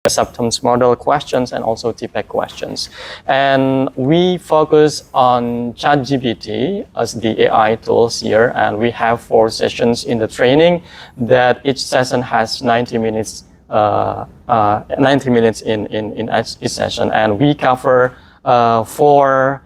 acceptance model questions and also TPEC questions. And we focus on ChatGPT as the AI tools here, and we have 4 sessions in the training that each session has 90 minutes 90 minutes in each session, and we cover 4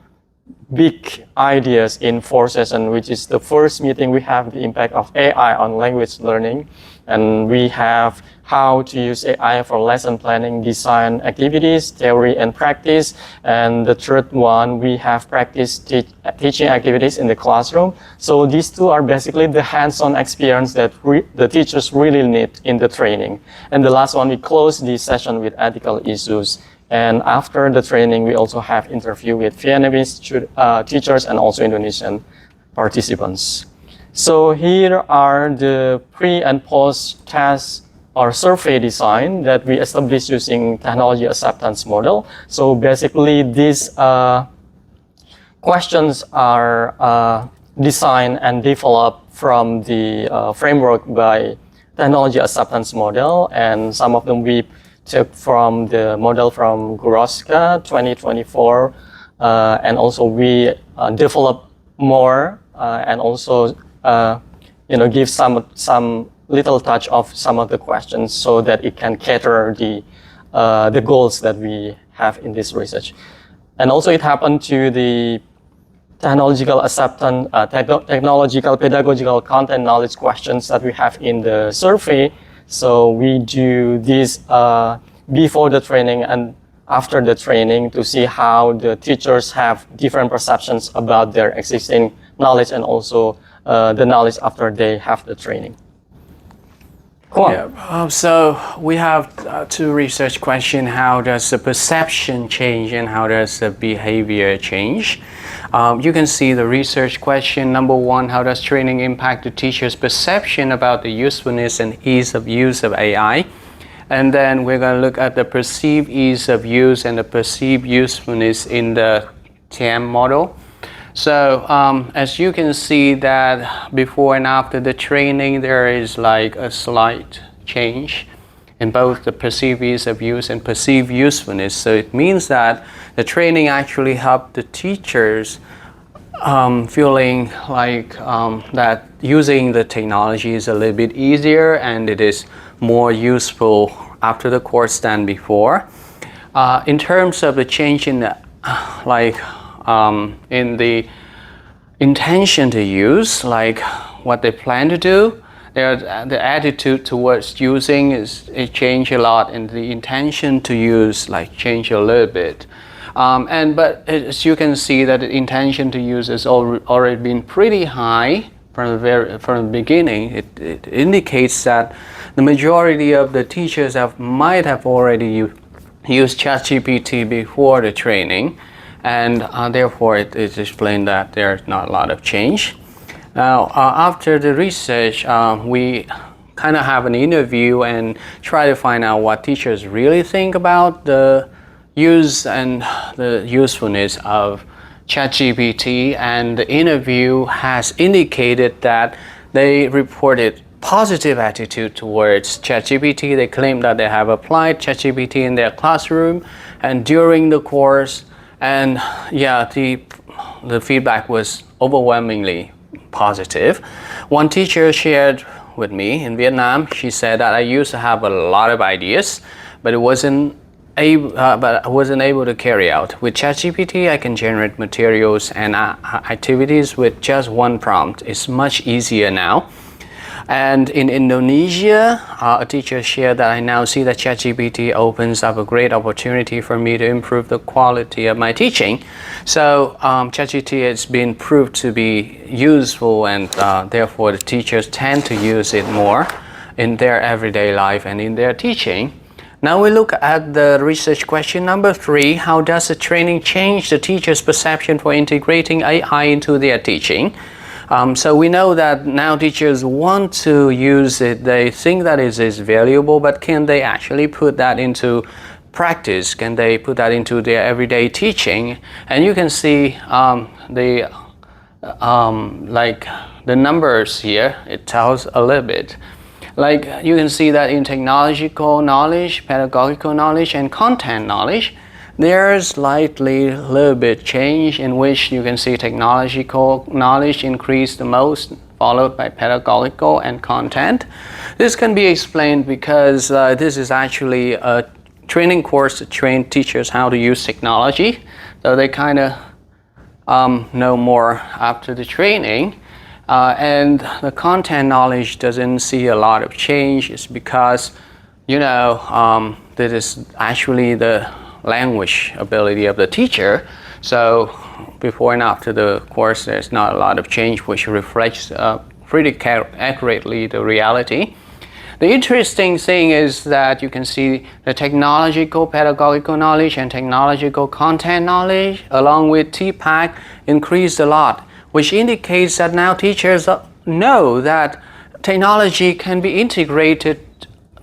big ideas in 4 sessions, which is the first meeting we have the impact of AI on language learning, and we have how to use AI for lesson planning, design activities, theory and practice. And the third one, we have practice teaching activities in the classroom. So these 2 are basically the hands-on experience that the teachers really need in the training. And the last one, we close this session with ethical issues. And after the training, we also have interview with Vietnamese teachers and also Indonesian participants. So here are the pre and post test or survey design that we established using technology acceptance model. So basically these questions are designed and developed from the framework by technology acceptance model, and some of them we took from the model from Goroska 2024, and also we develop more and also give some little touch of some of the questions so that it can cater the goals that we have in this research. And also it happened to the technological acceptance, technological pedagogical content knowledge questions that we have in the survey. So we do this before the training and after the training to see how the teachers have different perceptions about their existing knowledge and also the knowledge after they have the training. Yeah, so we have 2 research questions. How does the perception change and how does the behavior change? You can see the research question. Number 1, how does training impact the teacher's perception about the usefulness and ease of use of AI? And then we're going to look at the perceived ease of use and the perceived usefulness in the TAM model. So as you can see that before and after the training, there is like a slight change in both the perceived ease of use and perceived usefulness. So it means that the training actually helped the teachers feeling like that using the technology is a little bit easier and it is more useful after the course than before. In terms of the change in the in the intention to use, like what they plan to do, the attitude towards using it changed a lot, and the intention to use changed a little bit. But as you can see that the intention to use has already been pretty high from the beginning. It indicates that the majority of the teachers might have already used ChatGPT before the training, and therefore it explained that there's not a lot of change. Now, after the research, we kind of have an interview and try to find out what teachers really think about the use and the usefulness of ChatGPT, and the interview has indicated that they reported positive attitude towards ChatGPT. They claim that they have applied ChatGPT in their classroom and during the course, and yeah, the feedback was overwhelmingly positive. One teacher shared with me in Vietnam, she said that I used to have a lot of ideas, but I wasn't able to carry out. With ChatGPT, I can generate materials and activities with just one prompt. It's much easier now. And in Indonesia, a teacher shared that I now see that ChatGPT opens up a great opportunity for me to improve the quality of my teaching. So ChatGPT has been proved to be useful, and therefore the teachers tend to use it more in their everyday life and in their teaching. Now we look at the research question number 3. How does the training change the teacher's perception for integrating AI into their teaching? So we know that now teachers want to use it. They think that it is valuable, but can they actually put that into practice? Can they put that into their everyday teaching? And you can see the numbers here. It tells a little bit. Like you can see that in technological knowledge, pedagogical knowledge, and content knowledge, there's slightly a little bit change in which you can see technological knowledge increase the most, followed by pedagogical and content. This can be explained because this is actually a training course to train teachers how to use technology. So they kind of know more after the training. And the content knowledge doesn't see a lot of change. It's because, that is actually the language ability of the teacher. So before and after the course, there's not a lot of change, which reflects pretty accurately the reality. The interesting thing is that you can see the technological pedagogical knowledge and technological content knowledge along with TPACK increased a lot, which indicates that now teachers know that technology can be integrated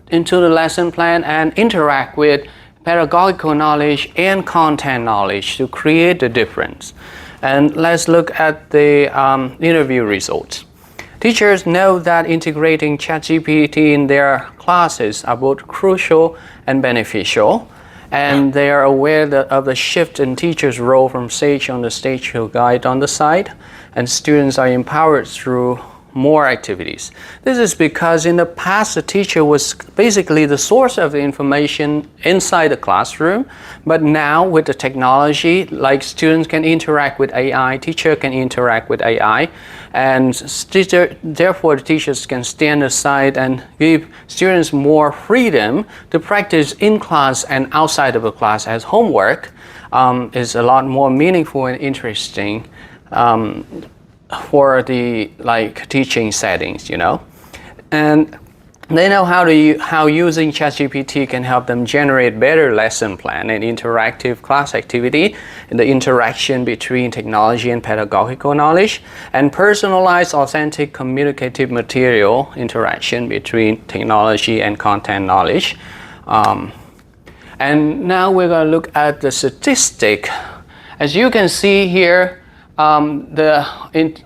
into the lesson plan and interact with pedagogical knowledge and content knowledge to create the difference. And let's look at the interview results. Teachers know that integrating ChatGPT in their classes are both crucial and beneficial, and they are aware of the shift in teachers' role from sage on the stage to guide on the side, and students are empowered through more activities. This is because in the past the teacher was basically the source of the information inside the classroom, but now with the technology, like students can interact with AI, teacher can interact with AI, and therefore the teachers can stand aside and give students more freedom to practice in class and outside of the class as homework is a lot more meaningful and interesting for the teaching settings, and they know how using ChatGPT can help them generate better lesson plan and interactive class activity in the interaction between technology and pedagogical knowledge, and personalized, authentic, communicative material interaction between technology and content knowledge. And now we're going to look at the statistic. As you can see here,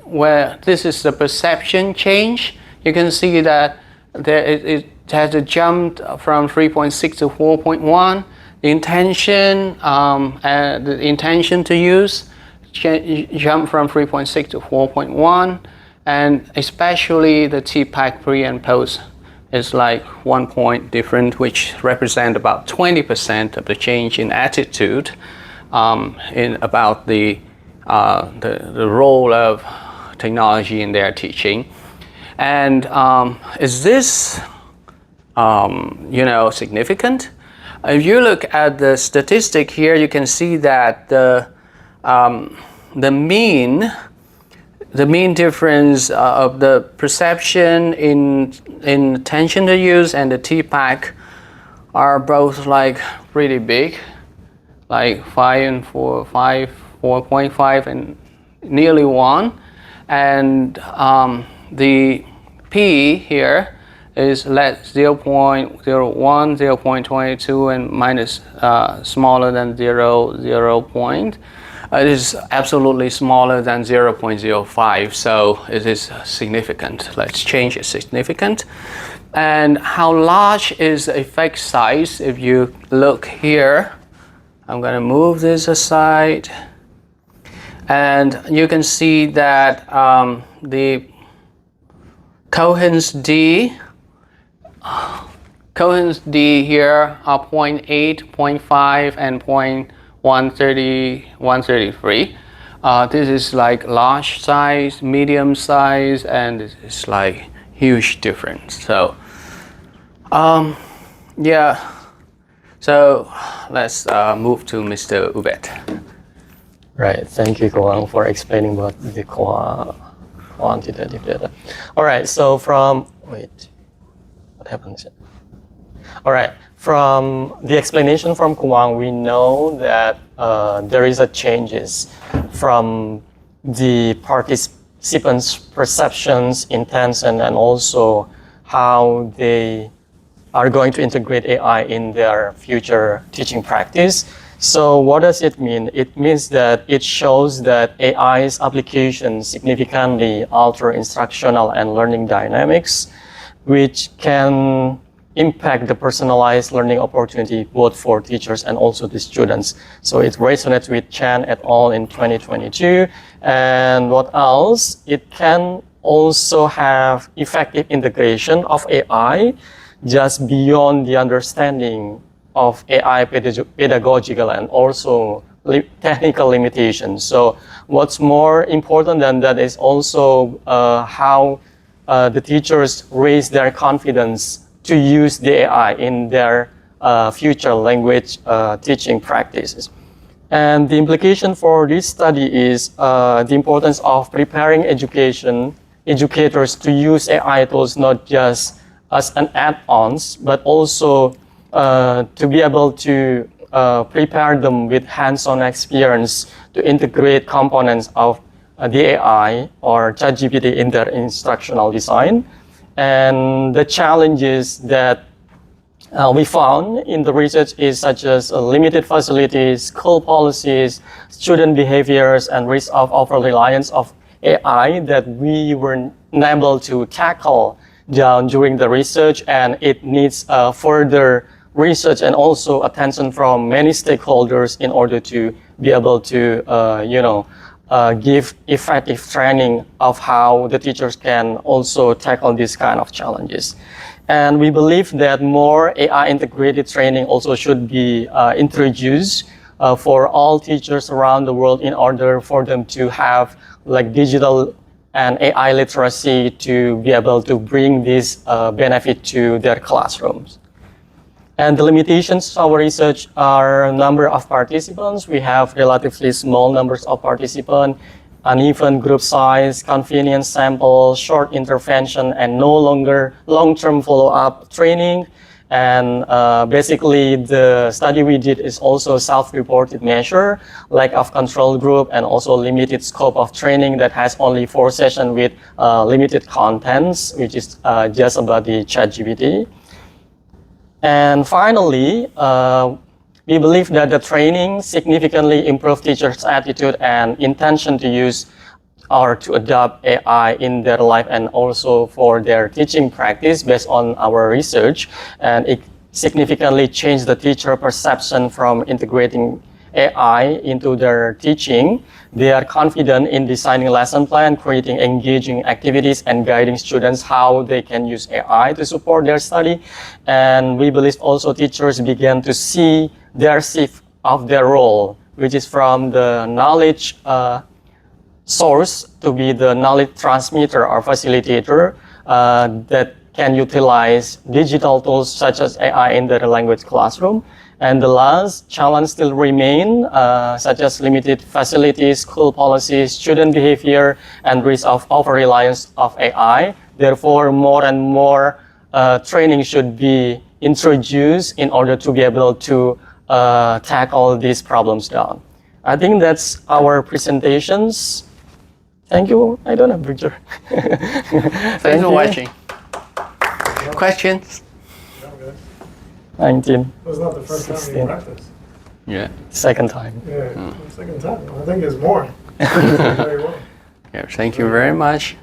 where this is the perception change, you can see that it has a jump from 3.6 to 4.1. The intention to use jump from 3.6 to 4.1, and especially the TPACK pre and post is like 1 point different, which represent about 20% of the change in attitude in about the role of technology in their teaching. And is this significant? If you look at the statistic here, you can see that the mean difference of the perception in attention to use and the TPACK are both pretty big, like 4.5 and nearly 1, and the P here is less 0.01, 0.22, and minus smaller than 0 point. It is absolutely smaller than 0.05, so it is significant. Let's change it significant. And how large is the effect size? If you look here, I'm going to move this aside. And you can see that the Cohen's D here are 0.8, 0.5, and 133. This is large size, medium size, and this is huge difference. So, So let's move to Mr. Ubet. Right, thank you, Koang, for explaining about the quantitative data. All right, so what happens? All right, from the explanation from Koang, we know that there is a changes from the participants' perceptions, intents, and also how they are going to integrate AI in their future teaching practice. So what does it mean? It means that it shows that AI's application significantly alter instructional and learning dynamics. which can impact the personalized learning opportunity both for teachers and also the students. So it resonates with Chan et al. In 2022. And what else? It can also have effective integration of AI just beyond the understanding of AI pedagogical and also technical limitations. So what's more important than that is also how the teachers raise their confidence to use the AI in their future language teaching practices. And the implication for this study is the importance of preparing educators to use AI tools not just as an add-ons, but also to be able to prepare them with hands-on experience to integrate components of the AI or ChatGPT in their instructional design. And the challenges that we found in the research is such as limited facilities, school policies, student behaviors, and risk of over-reliance of AI that we were unable to tackle down during the research, and it needs further research and also attention from many stakeholders in order to be able to, give effective training of how the teachers can also tackle these kind of challenges. And we believe that more AI integrated training also should be introduced for all teachers around the world in order for them to have like digital and AI literacy to be able to bring this benefit to their classrooms. And the limitations of our research are number of participants. We have relatively small numbers of participants, uneven group size, convenience sample, short intervention, and no longer long-term follow-up training. And basically, the study we did is also self-reported measure, lack of control group, and also limited scope of training that has only 4 sessions with limited contents, which is just about the ChatGPT. And finally, we believe that the training significantly improved teachers' attitude and intention to use or to adopt AI in their life and also for their teaching practice based on our research. And it significantly changed the teacher perception from integrating AI into their teaching. They are confident in designing lesson plan, creating engaging activities, and guiding students how they can use AI to support their study. And we believe also teachers began to see their shift of their role, which is from the knowledge source to be the knowledge transmitter or facilitator that can utilize digital tools such as AI in their language classroom. And the last challenge still remain, such as limited facilities, school policies, student behavior, and risk of over-reliance of AI. Therefore, more and more training should be introduced in order to be able to tackle these problems down. I think that's our presentations. Thank you. I don't have a picture. Thanks for watching. Questions? 19. It was not the first time 16. you practiced. Yeah. Second time. Yeah, second time. I think it's more. Very well. Yeah. Thank you very much.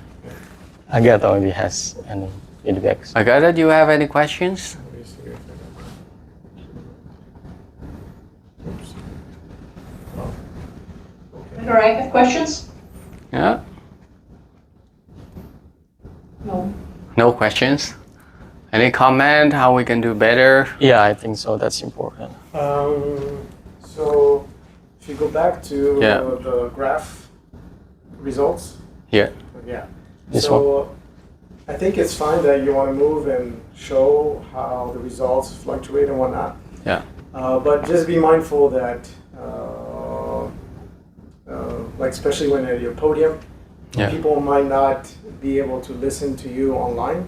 Agatha already has any feedbacks. Agatha, do you have any questions? Let me see if I can- Oops. Oh. All right, have questions? Yeah. No. No questions. Any comment how we can do better? Yeah, I think so. That's important. So if you go back to Yeah. the graph results, Yeah. yeah. This so I think it's fine that you want to move and show how the results fluctuate and whatnot. Yeah. But just be mindful that, like especially when at your podium, Yeah. people might not be able to listen to you online.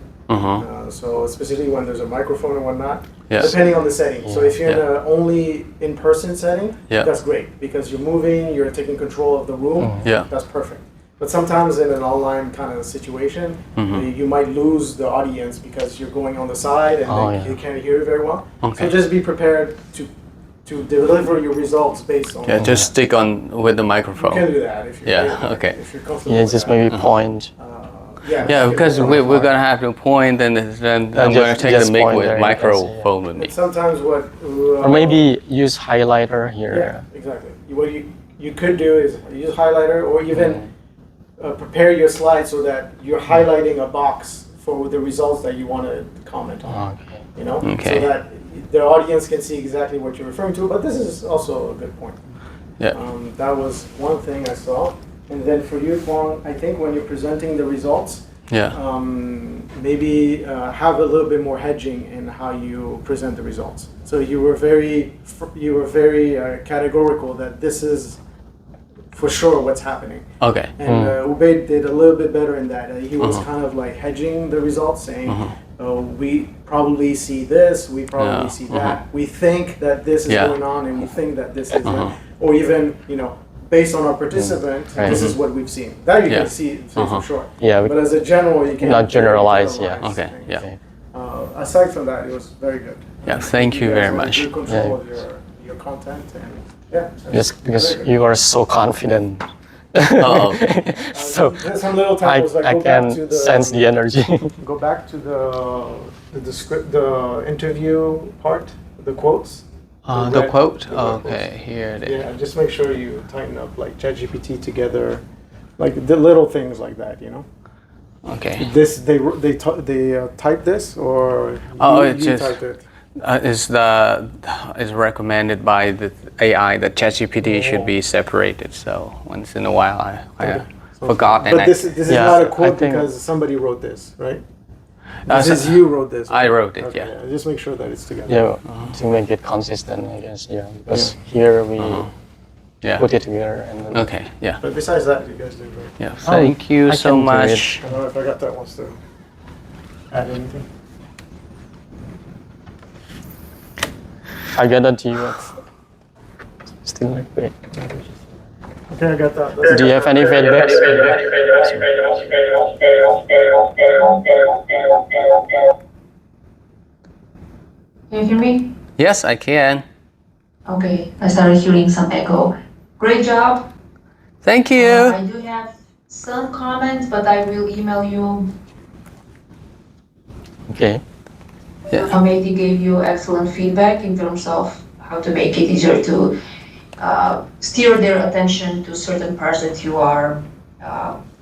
So especially when there's a microphone and whatnot, Yes. depending on the setting. So if you're in Yeah. a only in-person setting, Yeah. that's great because you're moving, you're taking control of the room. Yeah. That's perfect. But sometimes in an online kind of situation, you might lose the audience because you're going on the side and they can't hear you very well. Okay. So just be prepared to deliver your results based on. Yeah. Just stick on with the You microphone. can do that if you're Yeah, okay. if you're comfortable. Yeah, with just that. maybe point. Yeah, because we're gonna have to point, and then I'm gonna take the mic with microphone with me. And sometimes what Or maybe use highlighter here. yeah, exactly. What you could do is use highlighter, or even prepare your slide so that you're highlighting a box for the results that you want to comment on. Okay. You know, Okay. so that the audience can see exactly what you're referring to. But this is also a good point. Yeah. That was one thing I saw. And then for you, Kwong, I think when you're presenting the results, Yeah. maybe have a little bit more hedging in how you present the results. So you were very categorical that this is for sure what's happening. Okay. And Ubay did a little bit better in that. He was kind of like hedging the results, saying, oh, we probably see this, we probably see that. We think that this is going on, and we think that this is or even, you know, based on our participant, this is what we've seen. That you can see for sure. Yeah. But as a general, you can't Not generalize, yeah. Okay. things. Yeah. Aside from that, it was very good. Yeah. Thank you guys very had much. good control of your content, and Because you are so confident. Oh. So there's some little typos like I go back can to the sense the energy. go back to the script, the interview part, the quotes. The red- quote. the red Okay. quotes. Here it is. Yeah, just make sure you tighten up like ChatGPT together, like the little things like that. You know, Okay. this they typed this or It you just typed it. is recommended by the AI that ChatGPT should be separated. So once in a while, I forgot. But this is Yeah, not a I quote think- because somebody wrote this, right? Uh, This is you wrote this. I wrote it, Okay, yeah. Just make sure that it's together. Yeah, to make it consistent, I guess. Yeah, because here we yeah. put it together and then Okay. Yeah. But besides that, you guys did great. Yeah. Thank you I so can do much. I don't know if I got that wants to add anything. I get that to you. Still like great. Okay, I got that. Do you have any feedback? Can you hear me? Yes, I can. Okay, I started hearing some echo. Great job. Thank you. I do have some comments, but I will email you. Okay. Hamedi gave you excellent feedback in terms of how to make it easier to steer their attention to certain parts that you are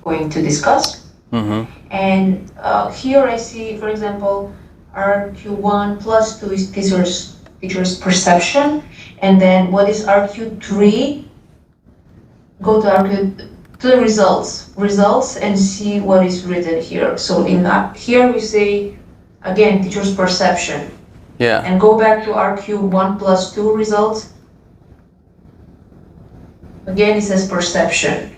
going to discuss. Mm-hmm. And here I see, for example, RQ1 plus 2 is teacher's perception. And then what is RQ3? Go to RQ to the results and see what is written here. So in here we say, again, teacher's perception. Yeah. And go back to RQ1 plus 2 results. Again, it says perception.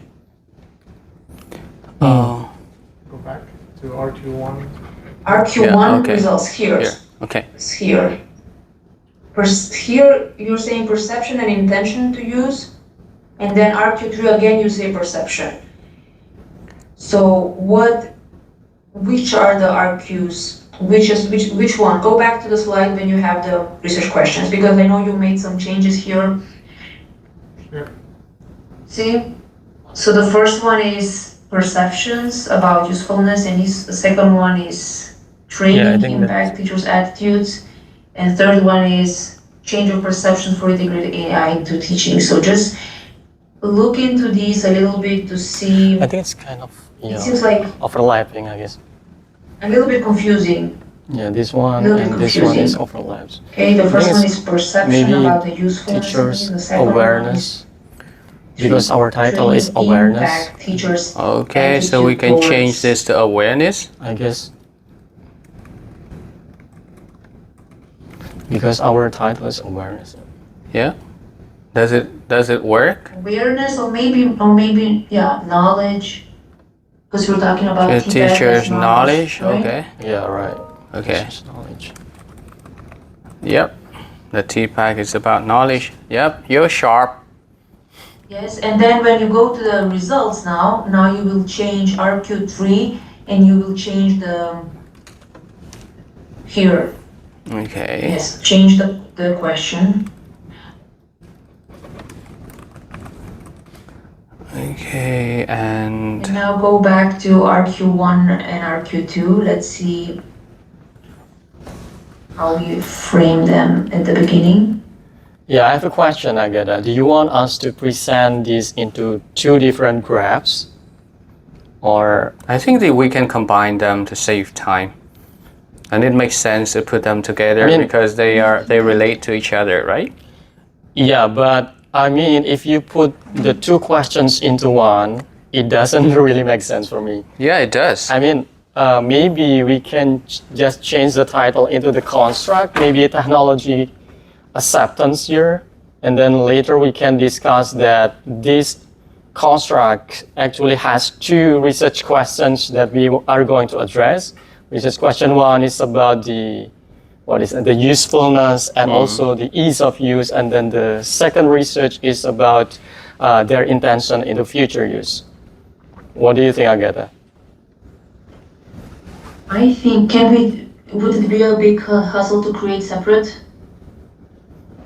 Oh. Go back to R21. RQ1 Yeah, okay. results here. Here. Okay. It's here. Here you're saying perception and intention to use, and then RQ3 again you say perception. So which are the RQs? Which one? Go back to the slide when you have the research questions, because I know you made some changes here. Yeah. See? So the first one is perceptions about usefulness, and the second one is training impact teachers' attitudes, and third one is change of perception for integrated AI into teaching. So just look into these a little bit to see. I think it's kind of It seems like overlapping, I guess. a little bit confusing. Yeah, this one Little bit and this one is confusing. overlaps. Okay, the first think one it's is perception maybe about the usefulness. Teachers' The second one is awareness. Because our title is training awareness, impact teachers' Okay, so we can attitude change towards- this to awareness. I guess. Because our title is awareness. Yeah. Does it work? awareness, or maybe yeah, knowledge, because we're talking about The TPAC as teacher's knowledge. right? Okay. Yeah, right. Okay. Teachers' knowledge. Yep. The TPAC is about knowledge. Yep. You're sharp. Yes, and then when you go to the results now you will change RQ3 and you will change the here. Okay. Yes, change the question. Okay, and And now go back to RQ1 and RQ2. Let's see how we frame them at the beginning. Yeah, I have a question, Agata. Do you want us to present this into two different graphs? Or I think that we can combine them to save time. And it makes sense to put them together because they relate to each other, right? yeah, but I mean, if you put the two questions into one, it doesn't really make sense for me. Yeah, it does. I mean, maybe we can just change the title into the construct, maybe technology acceptance here, and then later we can discuss that this construct actually has two research questions that we are going to address. Research question one is about the usefulness and also the ease of use, and then the second research is about their intention in the future use. What do you think, Agata? I think, would it be a big hassle to create separate?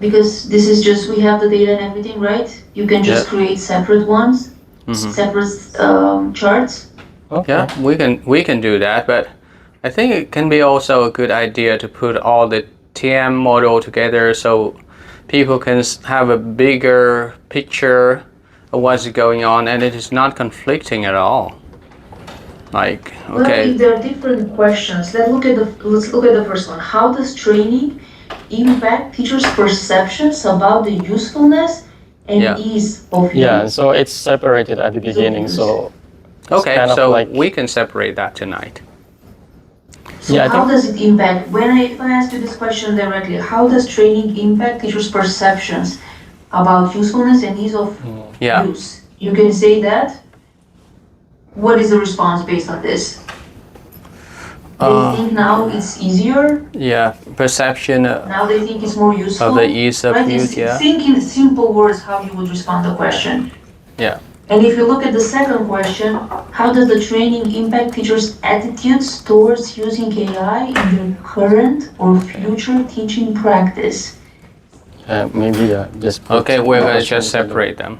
Because this is just, we have the data and everything, right? You can just create separate ones, separate charts. Okay. Yeah, we can do that, but I think it can be also a good idea to put all the TM model together so people can have a bigger picture of what's going on and it is not conflicting at all. Like, okay. Well, if there are different questions, let's look at the first one. How does training impact teachers' perceptions about the usefulness and ease of use? Yeah, so it's separated at the beginning, so okay, kind of so like, we can separate that tonight. So yeah, how does it impact, if I ask you this question directly, how does training impact teachers' perceptions about usefulness and ease of use? You can say that. What is the response based on this? They think now it's easier. Yeah, perception Now they think it's more useful. of the ease of right? use, yeah. Think in simple words how you would respond to the question. Yeah. And if you look at the second question, how does the training impact teachers' attitudes towards using AI in their current or future teaching practice? maybe just put Okay, we're gonna just separate them.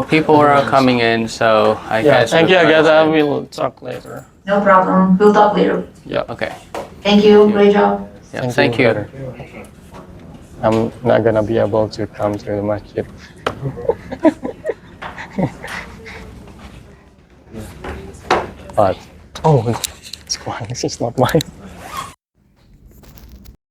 People are coming in, so I guess. Thank you, we'll Agata. We'll talk later. No problem. We'll talk later. Yeah. Okay. Thank you. Great job. Yeah, thank you. Better. I'm not gonna be able to come to the masjid. But it's fine. This is not mine.